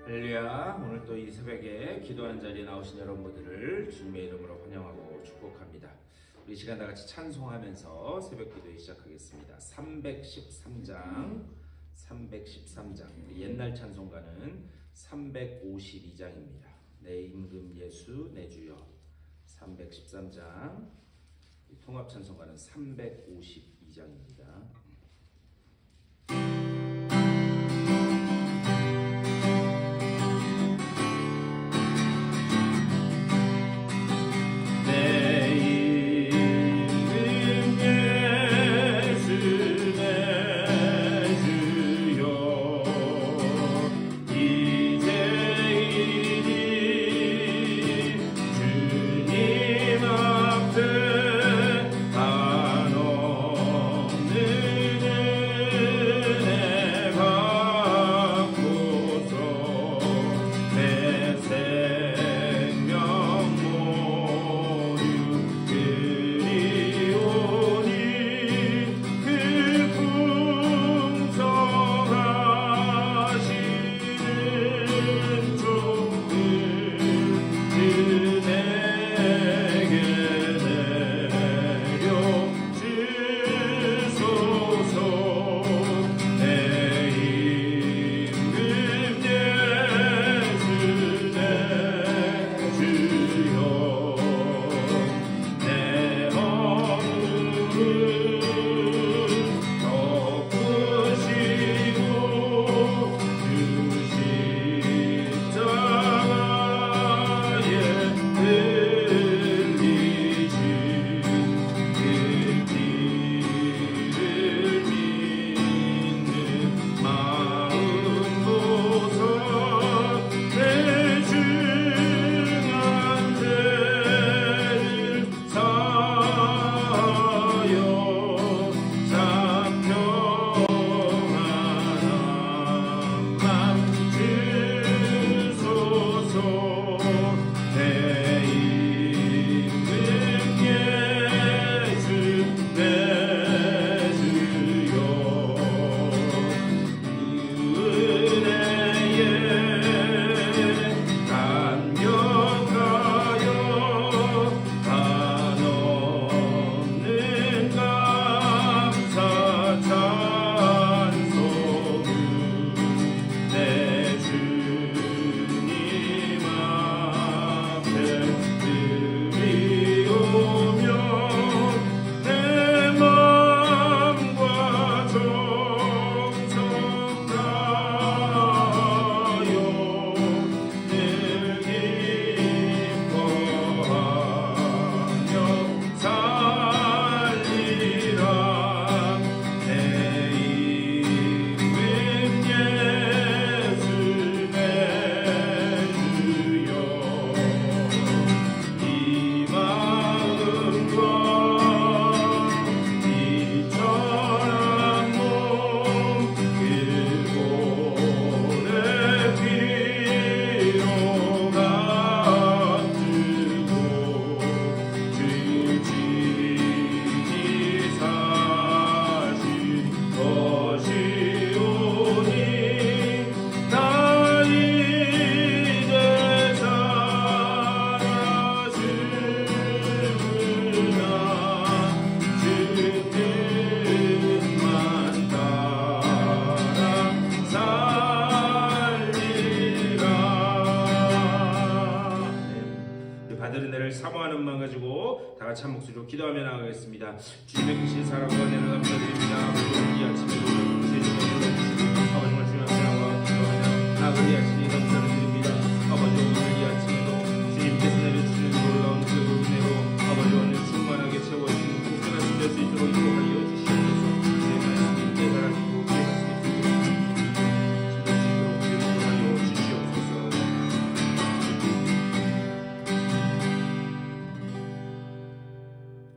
할렐루야. 오늘 또 이 새벽에 기도하는 자리에 나오신 여러분 모두를 주님의 이름으로 환영하고 축복합니다. 우리 시간 다 같이 찬송하면서 새벽 기도에 시작하겠습니다. 313장 우리 옛날 찬송가는 352장입니다. 내 임금 예수 내 주여. 313장 통합 찬송가는 352장입니다. 사모하는 마음 가지고 다 같이 한 목소리로 기도하며 나가겠습니다. 주님의 크신 사랑과 은혜를 감사드립니다. 오늘 이 아침에도 아버지와 주님 앞에 나와 기도하며 아버지 하시니 감사를 드립니다. 아버지 오늘 이 아침에도 주님께서 내려주시는 놀라운 그 은혜로 아버지와 오늘 충만하게 채워주시는 복전한 주 될 수 있도록 인도하여 주시옵소서. 내 말씀이 깨달아지고 내 말씀이 인도하여 주시옵소서.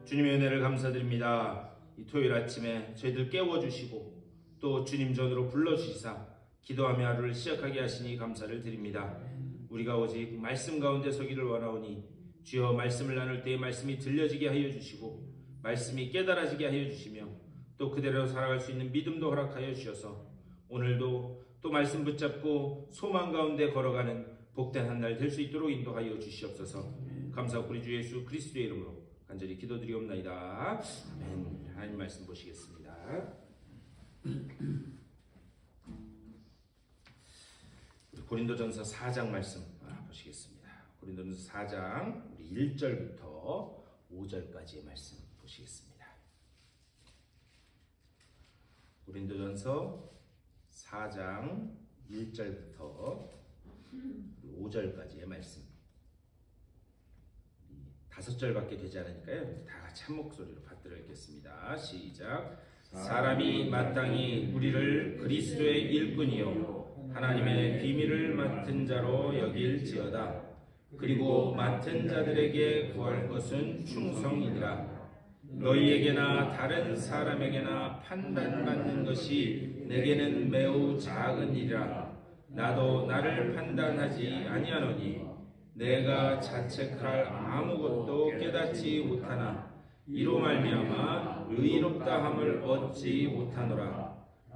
주님의 은혜를 감사드립니다. 이 토요일 아침에 저희들 깨워주시고 또 주님 전으로 불러주시사 기도하며 하루를 시작하게 하시니 감사를 드립니다. 우리가 오직 말씀 가운데 서기를 원하오니 주여 말씀을 나눌 때에 말씀이 들려지게 하여 주시고 말씀이 깨달아지게 하여 주시며 또 그대로 살아갈 수 있는 믿음도 허락하여 주셔서 오늘도 또 말씀 붙잡고 소망 가운데 걸어가는 복된 한 날 될 수 있도록 인도하여 주시옵소서. 감사하고 우리 주 예수 그리스도의 이름으로 간절히 기도드리옵나이다. 아멘. 하나님 말씀 보시겠습니다. 고린도전서 4장 말씀 보시겠습니다. 고린도전서 4장 우리 1절부터 5절까지의 말씀 보시겠습니다. 고린도전서 4장 1절부터 5절까지의 말씀. 5절밖에 되지 않으니까요. 다 같이 한 목소리로 받들어 읽겠습니다. 시작. 사람이 마땅히 우리를 그리스도의 일꾼이요 하나님의 비밀을 맡은 자로 여길지어다. 그리고 맡은 자들에게 구할 것은 충성이니라. 너희에게나 다른 사람에게나 판단받는 것이 내게는 매우 작은 일이라. 나도 나를 판단하지 아니하노니 내가 자책할 아무것도 깨닫지 못하나 이로 말미암아 의롭다함을 얻지 못하노라.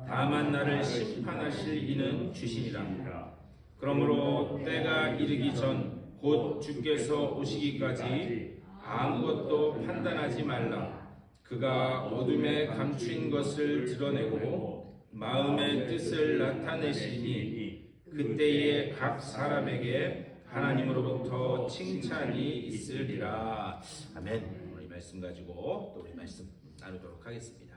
다만 나를 심판하실 이는 주시니라. 그러므로 때가 이르기 전 곧 주께서 오시기까지 아무것도 판단하지 말라. 그가 어둠에 감추인 것을 드러내고 마음의 뜻을 나타내시니 그때에 각 사람에게 하나님으로부터 칭찬이 있으리라. 아멘. 오늘 이 말씀 가지고 또 우리 말씀 나누도록 하겠습니다.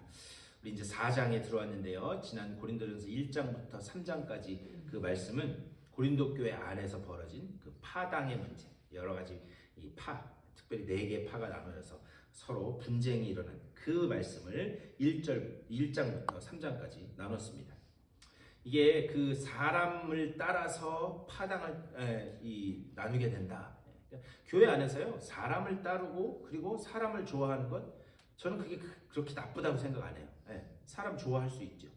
우리 이제 4장에 들어왔는데요. 지난 고린도전서 1장부터 3장까지 그 말씀은 고린도 교회 안에서 벌어진 그 파당의 문제, 여러 가지 이 특별히 4개의 파가 나누어서 서로 분쟁이 일어난 그 말씀을 1장부터 3장까지 나눴습니다. 이게 그 사람을 따라서 파당을 나누게 된다. 교회 안에서요, 사람을 따르고 그리고 사람을 좋아하는 것, 저는 그게 그렇게 나쁘다고 생각 안 해요. 사람 좋아할 수 있죠.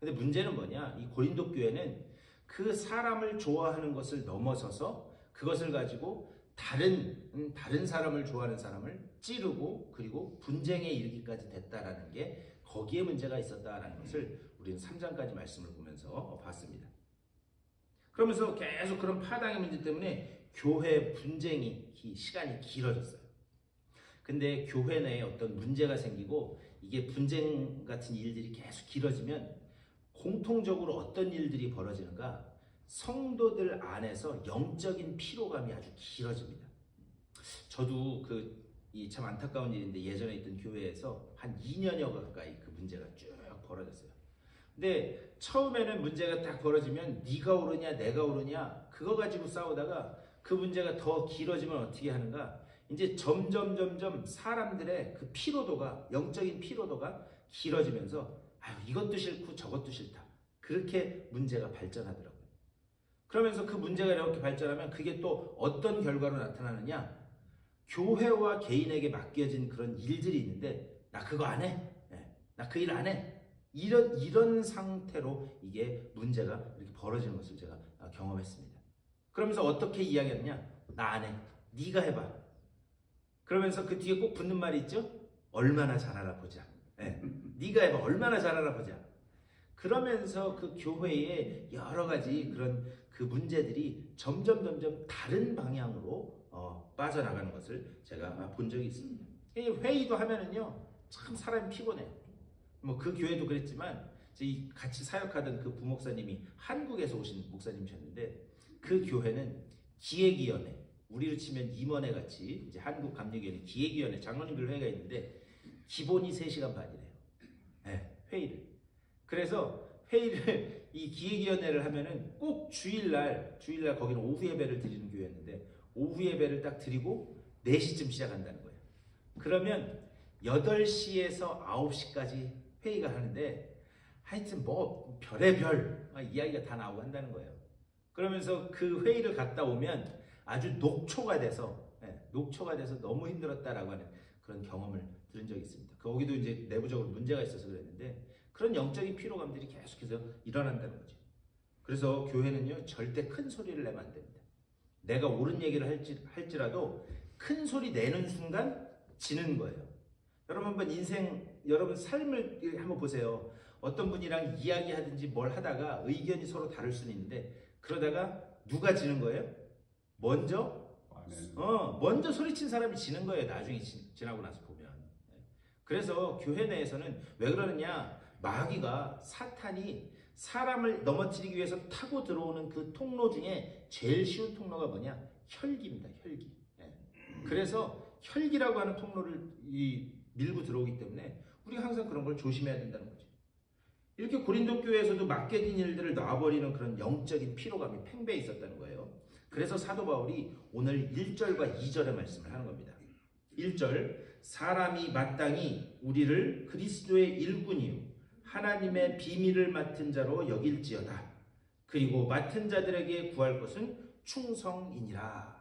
근데 문제는 뭐냐? 이 고린도 교회는 그 사람을 좋아하는 것을 넘어서서 그것을 가지고 다른 사람을 좋아하는 사람을 찌르고 그리고 분쟁에 이르기까지 됐다라는 게 거기에 문제가 있었다라는 것을 우리는 3장까지 말씀을 보면서 봤습니다. 그러면서 계속 그런 파당의 문제 때문에 교회 분쟁이 시간이 길어졌어요. 근데 교회 내에 어떤 문제가 생기고 이게 분쟁 같은 일들이 계속 길어지면 공통적으로 어떤 일들이 벌어지는가? 성도들 안에서 영적인 피로감이 아주 길어집니다. 저도 이 참 안타까운 일인데 예전에 있던 교회에서 한 2년여 가까이 그 문제가 쭉 벌어졌어요. 근데 처음에는 문제가 딱 벌어지면 네가 옳으냐 내가 옳으냐 그거 가지고 싸우다가 그 문제가 더 길어지면 어떻게 하는가? 이제 점점 사람들의 그 피로도가, 영적인 피로도가 길어지면서 이것도 싫고 저것도 싫다. 그렇게 문제가 발전하더라고요. 그러면서 그 문제가 이렇게 발전하면 그게 또 어떤 결과로 나타나느냐? 교회와 개인에게 맡겨진 그런 일들이 있는데 나 그거 안 해. 나 그 일 안 해. 이런 상태로 이게 문제가 이렇게 벌어지는 것을 제가 경험했습니다. 그러면서 어떻게 이야기하느냐? 나 안 해. 네가 해봐. 그러면서 그 뒤에 꼭 붙는 말이 있죠? 얼마나 잘 알아보자. 네가 해봐. 얼마나 잘 알아보자. 그러면서 그 교회의 여러 가지 그런 그 문제들이 점점 다른 방향으로 빠져나가는 것을 제가 본 적이 있습니다. 회의도 하면은요, 참 사람이 피곤해요. 그 교회도 그랬지만 같이 사역하던 그 부목사님이 한국에서 오신 목사님이셨는데 그 교회는 기획위원회, 우리로 치면 임원회 같이 이제 한국 감리교회는 기획위원회, 장로님들 회의가 있는데 기본이 3시간 반이래요. 회의를. 그래서 회의를 이 기획위원회를 하면은 꼭 주일날 거기는 오후 예배를 드리는 교회였는데 오후 예배를 딱 드리고 4시쯤 시작한다는 거예요. 그러면 8시에서 9시까지 회의가 하는데 하여튼 별의별 이야기가 다 나오고 한다는 거예요. 그러면서 그 회의를 갔다 오면 아주 녹초가 돼서 너무 힘들었다라고 하는 그런 경험을 들은 적이 있습니다. 거기도 이제 내부적으로 문제가 있어서 그랬는데 그런 영적인 피로감들이 계속해서 일어난다는 거죠. 그래서 교회는요, 절대 큰 소리를 내면 안 됩니다. 내가 옳은 얘기를 할지라도 큰 소리 내는 순간 지는 거예요. 여러분 한번 여러분 삶을 한번 보세요. 어떤 분이랑 이야기하든지 뭘 하다가 의견이 서로 다를 수는 있는데 그러다가 누가 지는 거예요? 먼저 소리친 사람이 지는 거예요. 나중에 지나고 나서 보면. 그래서 교회 내에서는 왜 그러느냐? 마귀가 사탄이 사람을 넘어뜨리기 위해서 타고 들어오는 그 통로 중에 제일 쉬운 통로가 뭐냐? 혈기입니다. 혈기. 그래서 혈기라고 하는 통로를 밀고 들어오기 때문에 우리가 항상 그런 걸 조심해야 된다는 거죠. 이렇게 고린도 교회에서도 맡겨진 일들을 놔버리는 그런 영적인 피로감이 팽배해 있었다는 거예요. 그래서 사도 바울이 오늘 1절과 2절의 말씀을 하는 겁니다. 1절, 사람이 마땅히 우리를 그리스도의 일꾼이요 하나님의 비밀을 맡은 자로 여길지어다. 그리고 맡은 자들에게 구할 것은 충성이니라.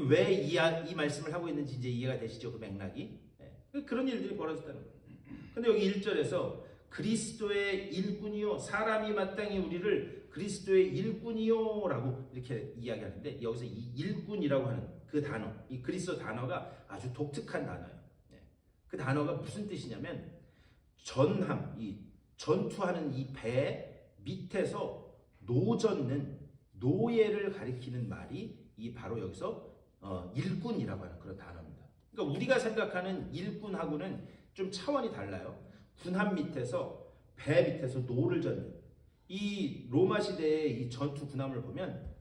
왜 이 말씀을 하고 있는지 이제 이해가 되시죠? 그 맥락이. 그런 일들이 벌어졌다는 거예요. 근데 여기 1절에서 그리스도의 일꾼이요 사람이 마땅히 우리를 그리스도의 일꾼이요 라고 이렇게 이야기하는데 여기서 이 일꾼이라고 하는 그 단어, 이 그리스도 단어가 아주 독특한 단어예요. 그 단어가 무슨 뜻이냐면 전함, 이 전투하는 이 배 밑에서 노젓는 노예를 가리키는 말이 이 바로 여기서 일꾼이라고 하는 그런 단어입니다. 그러니까 우리가 생각하는 일꾼하고는 좀 차원이 달라요. 군함 밑에서 배 밑에서 노를 젓는 이 로마 시대의 이 전투 군함을 보면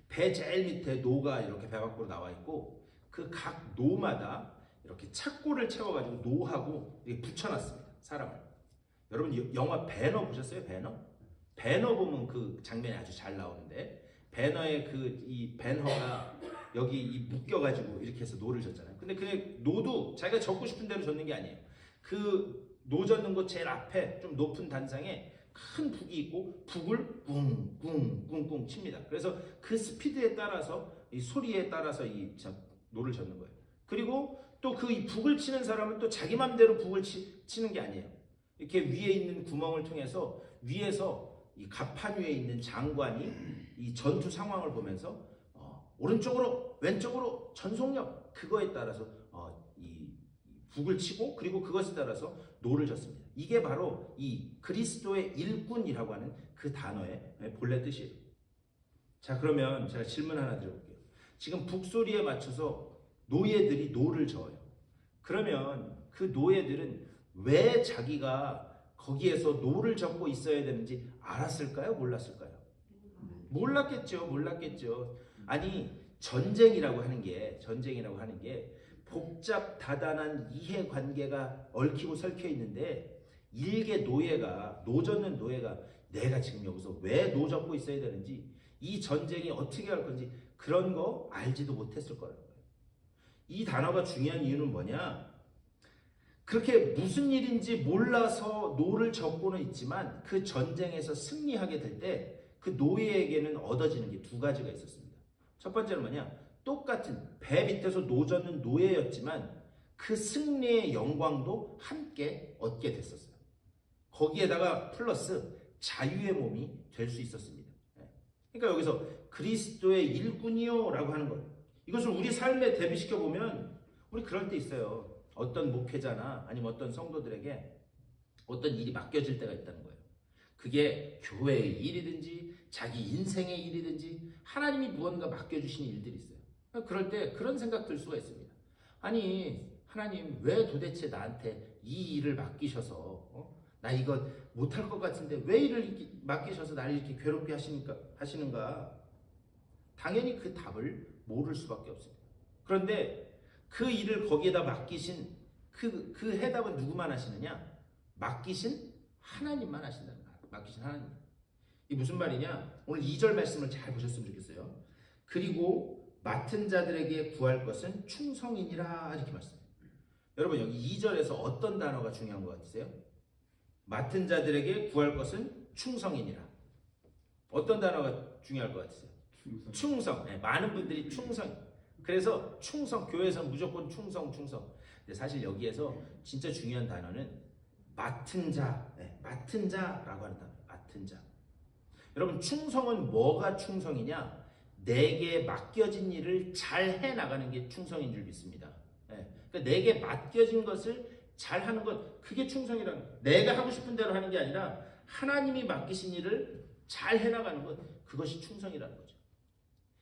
배 제일 밑에 노가 이렇게 배 밖으로 나와 있고 그 각 노마다 이렇게 착고를 채워가지고 노하고 이렇게 붙여놨습니다. 사람을. 여러분 영화 배너 보셨어요? 배너 보면 그 장면이 아주 잘 나오는데 배너의 이 배너가 여기 묶여가지고 이렇게 해서 노를 젓잖아요. 근데 그 노도 자기가 젓고 싶은 대로 젓는 게 아니에요. 그 노 젓는 곳 제일 앞에 좀 높은 단상에 큰 북이 있고 북을 꿍꿍꿍꿍 칩니다. 그래서 그 스피드에 따라서 이 소리에 따라서 이 노를 젓는 거예요. 그리고 또 그 이 북을 치는 사람은 또 자기 맘대로 북을 치는 게 아니에요. 이렇게 위에 있는 구멍을 통해서 위에서 이 갑판 위에 있는 장관이 이 전투 상황을 보면서 오른쪽으로 왼쪽으로 전속력 그거에 따라서 이 북을 치고 그리고 그것에 따라서 노를 젓습니다. 이게 바로 이 그리스도의 일꾼이라고 하는 그 단어의 본래 뜻이에요. 자, 그러면 제가 질문 하나 드려볼게요. 지금 북소리에 맞춰서 노예들이 노를 저어요. 그러면 그 노예들은 왜 자기가 거기에서 노를 젓고 있어야 되는지 알았을까요? 몰랐을까요? 몰랐겠죠. 아니 전쟁이라고 하는 게 복잡 다단한 이해관계가 얽히고 설켜 있는데 일개 노젓는 노예가 내가 지금 여기서 왜 노 젓고 있어야 되는지 이 전쟁이 어떻게 할 건지 그런 거 알지도 못했을 거라는 거예요. 이 단어가 중요한 이유는 뭐냐? 그렇게 무슨 일인지 몰라서 노를 젓고는 있지만 그 전쟁에서 승리하게 될 때 그 노예에게는 얻어지는 게 두 가지가 있었습니다. 첫 번째는 뭐냐? 똑같은 배 밑에서 노 젓는 노예였지만 그 승리의 영광도 함께 얻게 됐었어요. 거기에다가 플러스 자유의 몸이 될 수 있었습니다. 그러니까 여기서 그리스도의 일꾼이요 라고 하는 거예요. 이것을 우리 삶에 대비시켜 보면 우리 그럴 때 있어요. 어떤 목회자나 아니면 어떤 성도들에게 어떤 일이 맡겨질 때가 있다는 거예요. 그게 교회의 일이든지 자기 인생의 일이든지 하나님이 무언가 맡겨주신 일들이 있어요. 그럴 때 그런 생각 들 수가 있습니다. 아니 하나님 왜 도대체 나한테 이 일을 맡기셔서 나 이거 못할 것 같은데 왜 일을 이렇게 맡기셔서 나를 이렇게 괴롭게 하시는가? 당연히 그 답을 모를 수밖에 없습니다. 그런데 그 일을 거기에다 맡기신 그 해답은 누구만 하시느냐? 맡기신 하나님만 하신다는 거예요. 맡기신 하나님. 이게 무슨 말이냐? 오늘 2절 말씀을 잘 보셨으면 좋겠어요. 그리고 맡은 자들에게 구할 것은 충성이니라 이렇게 말씀해요. 여러분 여기 2절에서 어떤 단어가 중요한 것 같으세요? 맡은 자들에게 구할 것은 충성이니라. 어떤 단어가 중요할 것 같으세요? 충성. 네, 많은 분들이 충성. 그래서 충성, 교회에서 무조건 충성. 근데 사실 여기에서 진짜 중요한 단어는 맡은 자, 맡은 자라고 하는 단어예요. 맡은 자. 여러분 충성은 뭐가 충성이냐? 내게 맡겨진 일을 잘 해나가는 게 충성인 줄 믿습니다. 그러니까 내게 맡겨진 것을 잘하는 것, 그게 충성이라는 거예요. 내가 하고 싶은 대로 하는 게 아니라 하나님이 맡기신 일을 잘 해나가는 것, 그것이 충성이라는 거죠.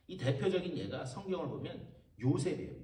이 대표적인 예가 성경을 보면 요셉이에요.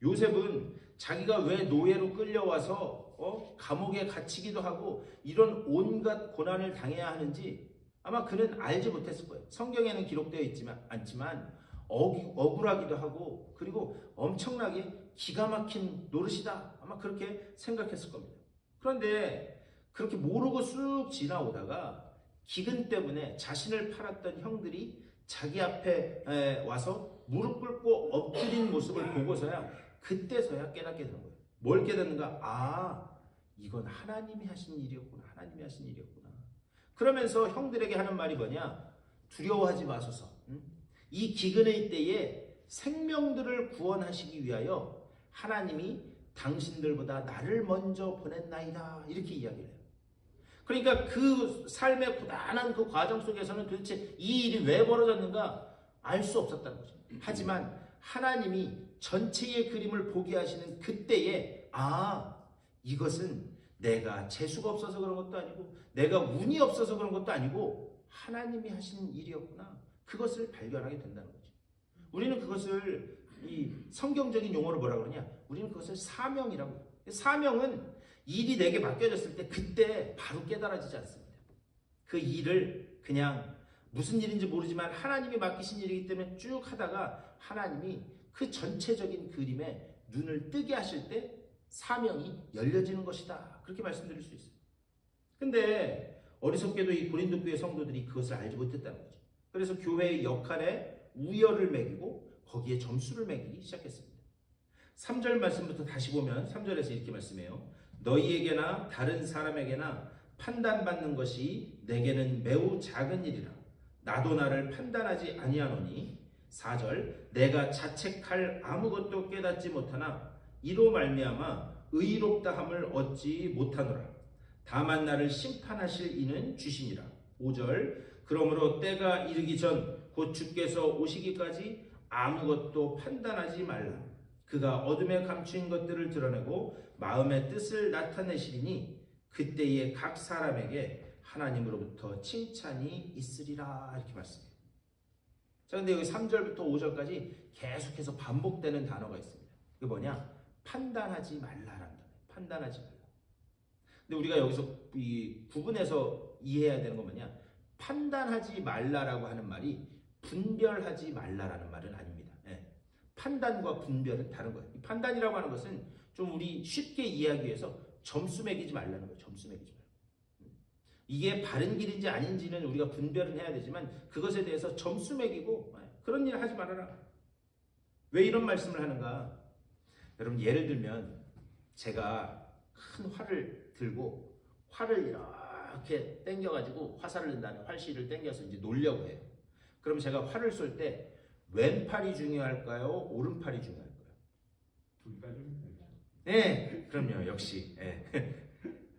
요셉은 자기가 왜 노예로 끌려와서 감옥에 갇히기도 하고 이런 온갖 고난을 당해야 하는지 아마 그는 알지 못했을 거예요. 성경에는 기록되어 있지만 않지만 억울하기도 하고 그리고 엄청나게 기가 막힌 노릇이다. 아마 그렇게 생각했을 겁니다. 그런데 그렇게 모르고 쑥 지나오다가 기근 때문에 자신을 팔았던 형들이 자기 앞에 와서 무릎 꿇고 엎드린 모습을 보고서야 그때서야 깨닫게 되는 거예요. 뭘 깨닫는가? 아, 이건 하나님이 하신 일이었구나. 하나님이 하신 일이었구나. 그러면서 형들에게 하는 말이 뭐냐? 두려워하지 마소서. 이 기근의 때에 생명들을 구원하시기 위하여 하나님이 당신들보다 나를 먼저 보냈나이다. 이렇게 이야기를 해요. 그러니까 그 삶의 고단한 그 과정 속에서는 도대체 이 일이 왜 벌어졌는가 알 수 없었다는 거죠. 하지만 하나님이 전체의 그림을 보게 하시는 그때에 이것은 내가 재수가 없어서 그런 것도 아니고 내가 운이 없어서 그런 것도 아니고 하나님이 하신 일이었구나. 그것을 발견하게 된다는 거죠. 우리는 그것을 이 성경적인 용어로 뭐라 그러냐? 우리는 그것을 사명이라고 해요. 사명은 일이 내게 맡겨졌을 때 그때 바로 깨달아지지 않습니다. 그 일을 그냥 무슨 일인지 모르지만 하나님이 맡기신 일이기 때문에 쭉 하다가 하나님이 그 전체적인 그림에 눈을 뜨게 하실 때 사명이 열려지는 것이다. 그렇게 말씀드릴 수 있어요. 근데 어리석게도 이 고린도 교회 성도들이 그것을 알지 못했다는 거죠. 그래서 교회의 역할에 우열을 매기고 거기에 점수를 매기기 시작했습니다. 3절 말씀부터 다시 보면 3절에서 이렇게 말씀해요. 너희에게나 다른 사람에게나 판단받는 것이 내게는 매우 작은 일이라. 나도 나를 판단하지 아니하노니 4절 내가 자책할 아무것도 깨닫지 못하나 이로 말미암아 의롭다함을 얻지 못하노라. 다만 나를 심판하실 이는 주시니라. 5절 그러므로 때가 이르기 전 곧 주께서 오시기까지 아무것도 판단하지 말라. 그가 어둠에 감추인 것들을 드러내고 마음의 뜻을 나타내시리니 그때에 각 사람에게 하나님으로부터 칭찬이 있으리라. 이렇게 말씀해요. 자, 근데 여기 3절부터 5절까지 계속해서 반복되는 단어가 있습니다. 그게 뭐냐? 판단하지 말라라는 단어예요. 판단하지 말라. 근데 우리가 여기서 이 구분해서 이해해야 되는 건 뭐냐? 판단하지 말라라고 하는 말이 분별하지 말라라는 말은 아닙니다. 판단과 분별은 다른 거예요. 이 판단이라고 하는 것은 좀 우리 쉽게 이해하기 위해서 점수 매기지 말라는 거예요. 점수 매기지 말라. 이게 바른 길인지 아닌지는 우리가 분별은 해야 되지만 그것에 대해서 점수 매기고 그런 일 하지 말아라. 왜 이런 말씀을 하는가? 여러분 예를 들면 제가 큰 활을 들고 활을 이렇게 당겨가지고 화살을 낸다는 활실을 당겨서 이제 놓으려고 해요. 그럼 제가 활을 쏠 때 왼팔이 중요할까요? 오른팔이 중요할까요? 둘 다 중요해요. 네, 그럼요. 역시.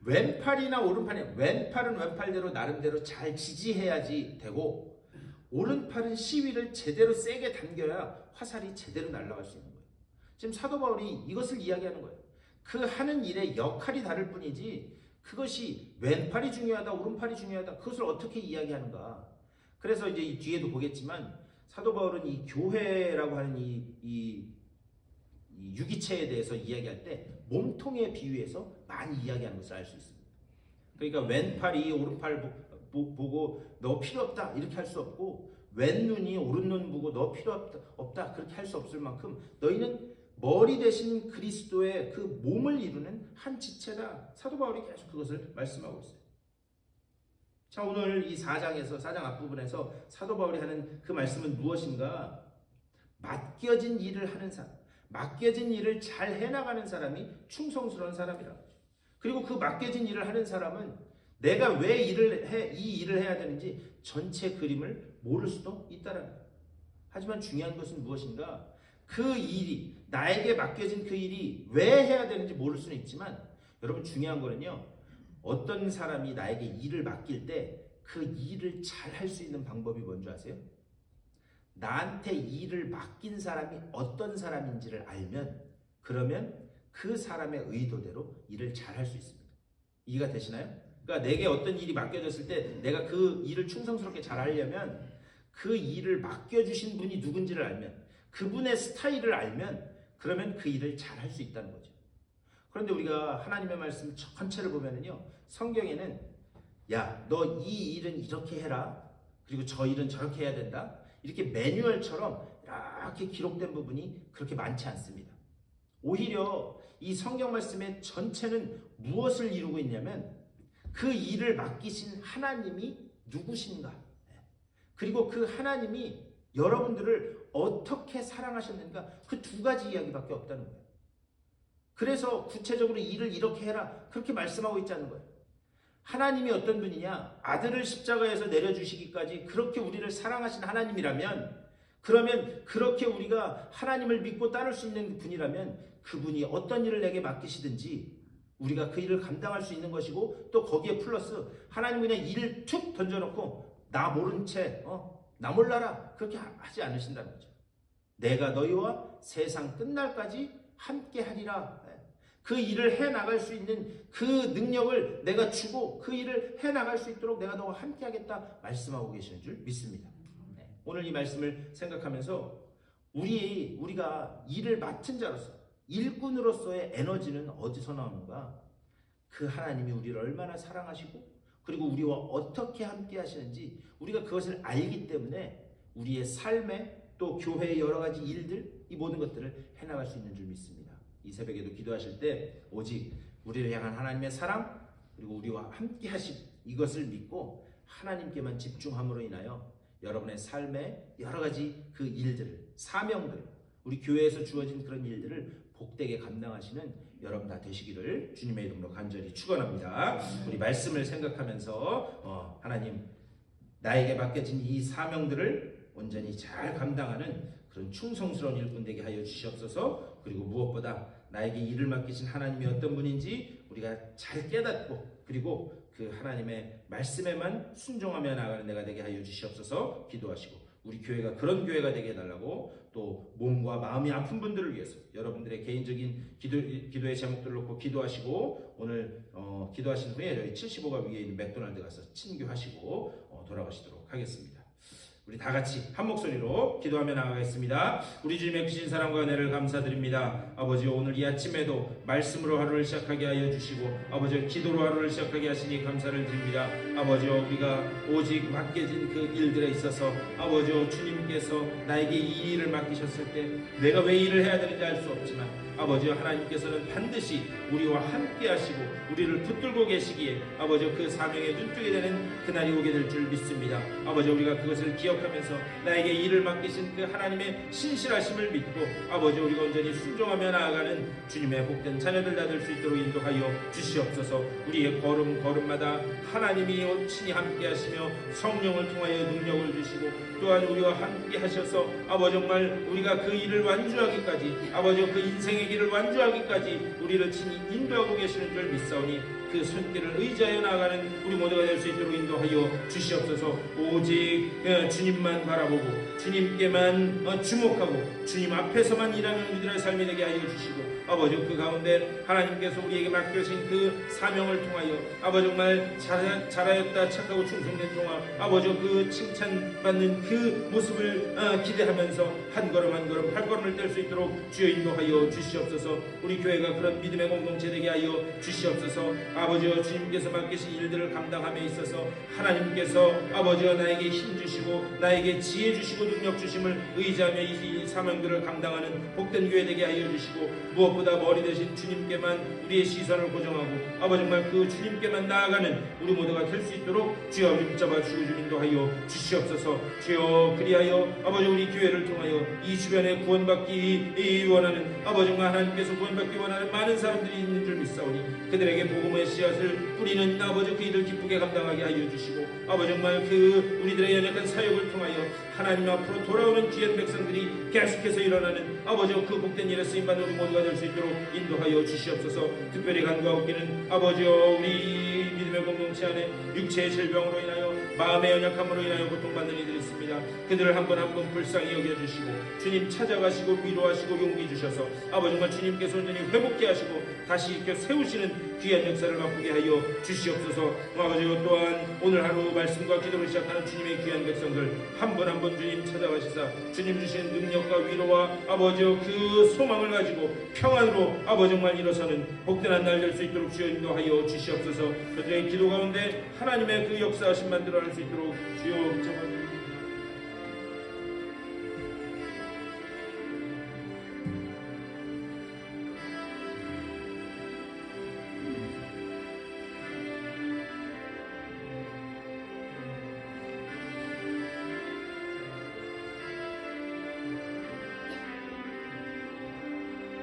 왼팔이나 오른팔이 왼팔은 왼팔대로 나름대로 잘 지지해야지 되고 오른팔은 시위를 제대로 세게 당겨야 화살이 제대로 날아갈 수 있는 거예요. 지금 사도 바울이 이것을 이야기하는 거예요. 그 하는 일의 역할이 다를 뿐이지 그것이 왼팔이 중요하다 오른팔이 중요하다 그것을 어떻게 이야기하는가. 그래서 이제 이 뒤에도 보겠지만 사도 바울은 이 교회라고 하는 이 유기체에 대해서 이야기할 때 몸통에 비유해서 많이 이야기하는 것을 알 수 있습니다. 그러니까 왼팔이 오른팔 보고 너 필요 없다 이렇게 할 수 없고 왼눈이 오른눈 보고 너 필요 없다 그렇게 할 수 없을 만큼 너희는 머리 대신 그리스도의 그 몸을 이루는 한 지체다. 사도 바울이 계속 그것을 말씀하고 있어요. 자, 오늘 이 4장 앞부분에서 사도 바울이 하는 그 말씀은 무엇인가? 맡겨진 일을 하는 사람, 맡겨진 일을 잘 해나가는 사람이 충성스러운 사람이라는 거죠. 그리고 그 맡겨진 일을 하는 사람은 내가 왜 이 일을 해야 되는지 전체 그림을 모를 수도 있다는 거예요. 하지만 중요한 것은 무엇인가? 그 일이, 나에게 맡겨진 그 일이 왜 해야 되는지 모를 수는 있지만 여러분 중요한 거는요. 어떤 사람이 나에게 일을 맡길 때 그 일을 잘 할 수 있는 방법이 뭔지 아세요? 나한테 일을 맡긴 사람이 어떤 사람인지를 알면 그러면 그 사람의 의도대로 일을 잘 할 수 있습니다. 이해가 되시나요? 그러니까 내게 어떤 일이 맡겨졌을 때 내가 그 일을 충성스럽게 잘 하려면 그 일을 맡겨주신 분이 누군지를 알면, 그분의 스타일을 알면, 그러면 그 일을 잘 할 수 있다는 거죠. 그런데 우리가 하나님의 말씀 전체를 보면은요, 성경에는 야, 너 이 일은 이렇게 해라, 그리고 저 일은 저렇게 해야 된다, 이렇게 매뉴얼처럼 이렇게 기록된 부분이 그렇게 많지 않습니다. 오히려 이 성경 말씀의 전체는 무엇을 이루고 있냐면 그 일을 맡기신 하나님이 누구신가, 그리고 그 하나님이 여러분들을 어떻게 사랑하셨는가, 그 두 가지 이야기밖에 없다는 거예요. 그래서 구체적으로 일을 이렇게 해라 그렇게 말씀하고 있지 않는 거예요. 하나님이 어떤 분이냐, 아들을 십자가에서 내려주시기까지 그렇게 우리를 사랑하신 하나님이라면, 그러면 그렇게 우리가 하나님을 믿고 따를 수 있는 분이라면 그분이 어떤 일을 내게 맡기시든지 우리가 그 일을 감당할 수 있는 것이고, 또 거기에 플러스 하나님은 그냥 일을 툭 던져놓고 나 모른 채 나 몰라라 그렇게 하지 않으신다는 거죠. 내가 너희와 세상 끝날까지 함께 하리라. 그 일을 해나갈 수 있는 그 능력을 내가 주고 그 일을 해나갈 수 있도록 내가 너와 함께 하겠다 말씀하고 계시는 줄 믿습니다. 오늘 이 말씀을 생각하면서 우리가 일을 맡은 자로서, 일꾼으로서의 에너지는 어디서 나오는가? 그 하나님이 우리를 얼마나 사랑하시고 그리고 우리와 어떻게 함께 하시는지 우리가 그것을 알기 때문에 우리의 삶에, 또 교회의 여러 가지 일들, 이 모든 것들을 해나갈 수 있는 줄 믿습니다. 이 새벽에도 기도하실 때 오직 우리를 향한 하나님의 사랑, 그리고 우리와 함께 하심, 이것을 믿고 하나님께만 집중함으로 인하여 여러분의 삶의 여러 가지 그 일들을, 사명들, 우리 교회에서 주어진 그런 일들을 복되게 감당하시는 여러분 다 되시기를 주님의 이름으로 간절히 축원합니다. 우리 말씀을 생각하면서 하나님, 나에게 맡겨진 이 사명들을 온전히 잘 감당하는 그런 충성스러운 일꾼 되게 하여 주시옵소서. 그리고 무엇보다 나에게 일을 맡기신 하나님이 어떤 분인지 우리가 잘 깨닫고, 그리고 그 하나님의 말씀에만 순종하며 나아가는 내가 되게 하여 주시옵소서. 기도하시고 우리 교회가 그런 교회가 되게 해달라고, 또 몸과 마음이 아픈 분들을 위해서 여러분들의 개인적인 기도의 제목들을 놓고 기도하시고, 오늘 기도하신 후에 저희 75가 위에 있는 맥도날드 가서 친교하시고 돌아가시도록 하겠습니다. 우리 다 같이 한 목소리로 기도하며 나가겠습니다. 우리 주님의 크신 사랑과 은혜를 감사드립니다. 아버지, 오늘 이 아침에도 말씀으로 하루를 시작하게 하여 주시고, 아버지 기도로 하루를 시작하게 하시니 감사를 드립니다. 아버지, 우리가 오직 맡겨진 그 일들에 있어서 아버지 주님께서 나에게 이 일을 맡기셨을 때 내가 왜 일을 해야 되는지 알 수 없지만 아버지 하나님께서는 반드시 우리와 함께 하시고 우리를 붙들고 계시기에 아버지 그 사명에 눈뜨게 되는 그날이 오게 될 줄 믿습니다. 아버지, 우리가 그것을 기억하면서 나에게 일을 맡기신 그 하나님의 신실하심을 믿고 아버지 우리가 온전히 순종하며 나아가는 주님의 복된 자녀들 다 될 수 있도록 인도하여 주시옵소서. 우리의 걸음마다 하나님이 친히 함께 하시며 성령을 통하여 능력을 주시고 또한 우리와 함께 하셔서 아버지 정말 우리가 그 일을 완주하기까지, 아버지 그 인생의 길을 완주하기까지 우리를 친히 인도하고 계시는 줄 믿사오니 그 손길을 의지하여 나아가는 우리 모두가 될 수 있도록 인도하여 주시옵소서. 오직 주님만 바라보고 주님께만 주목하고 주님 앞에서만 일하는 우리들의 삶이 되게 하여 주시고, 아버지 그 가운데 하나님께서 우리에게 맡겨진 그 사명을 통하여 아버지 정말 잘하였다 착하고 충성된 종아, 아버지 그 칭찬받는 그 모습을 기대하면서 한 걸음 한 걸음 발걸음을 뗄 수 있도록 주여 인도하여 주시옵소서. 우리 교회가 그런 믿음의 공동체 되게 하여 주시옵소서. 아버지와 주님께서 맡기신 일들을 감당함에 있어서 하나님께서 아버지와 나에게 힘 주시고 나에게 지혜 주시고 능력 주심을 의지하며 이 사명들을 감당하는 복된 교회 되게 하여 주시고, 무엇보다 머리 대신 주님께만 우리의 시선을 고정하고 아버지 정말 그 주님께만 나아가는 우리 모두가 될 수 있도록 주여 붙잡아 주시고 인도하여 주시옵소서. 주여 그리하여 아버지 우리 교회를 통하여 이 주변에 구원받기 원하는 아버지 정말 하나님께서 구원받기 원하는 많은 사람들이 있는 줄 믿사오니 그들에게 복음의 씨앗을 뿌리는 아버지 그 일을 기쁘게 감당하게 하여 주시고, 아버지 정말 그 우리들의 연약한 사역을 통하여 하나님 앞으로 돌아오는 귀한 백성들이 계속해서 일어나는 아버지 그 복된 일에 쓰임받는 우리 모두가 될 수 있도록 인도하여 주시옵소서. 특별히 간구하옵기는 아버지여 우리 믿음의 공동체 안에 육체의 질병으로 인하여 마음의 연약함으로 인하여 고통받는 이들이 있습니다. 그들을 한 번 한 번 불쌍히 여겨주시고 주님 찾아가시고 위로하시고 용기 주셔서 아버지 정말 주님께서 온전히 회복케 하시고 다시 일으켜 세우시는 귀한 역사를 맛보게 하여 주시옵소서. 아버지 또한 오늘 하루 말씀과 기도를 시작하는 주님의 귀한 백성들 한 번 한 번 주님 찾아가시사 주님 주시는 능력과 위로와 아버지 그 소망을 가지고 평안으로 아버지 정말 일어서는 복된 날 될 수 있도록 주여 인도하여 주시옵소서. 그들의 기도 가운데 하나님의 그 역사하심 만들어낼 수 있도록 주여 붙잡아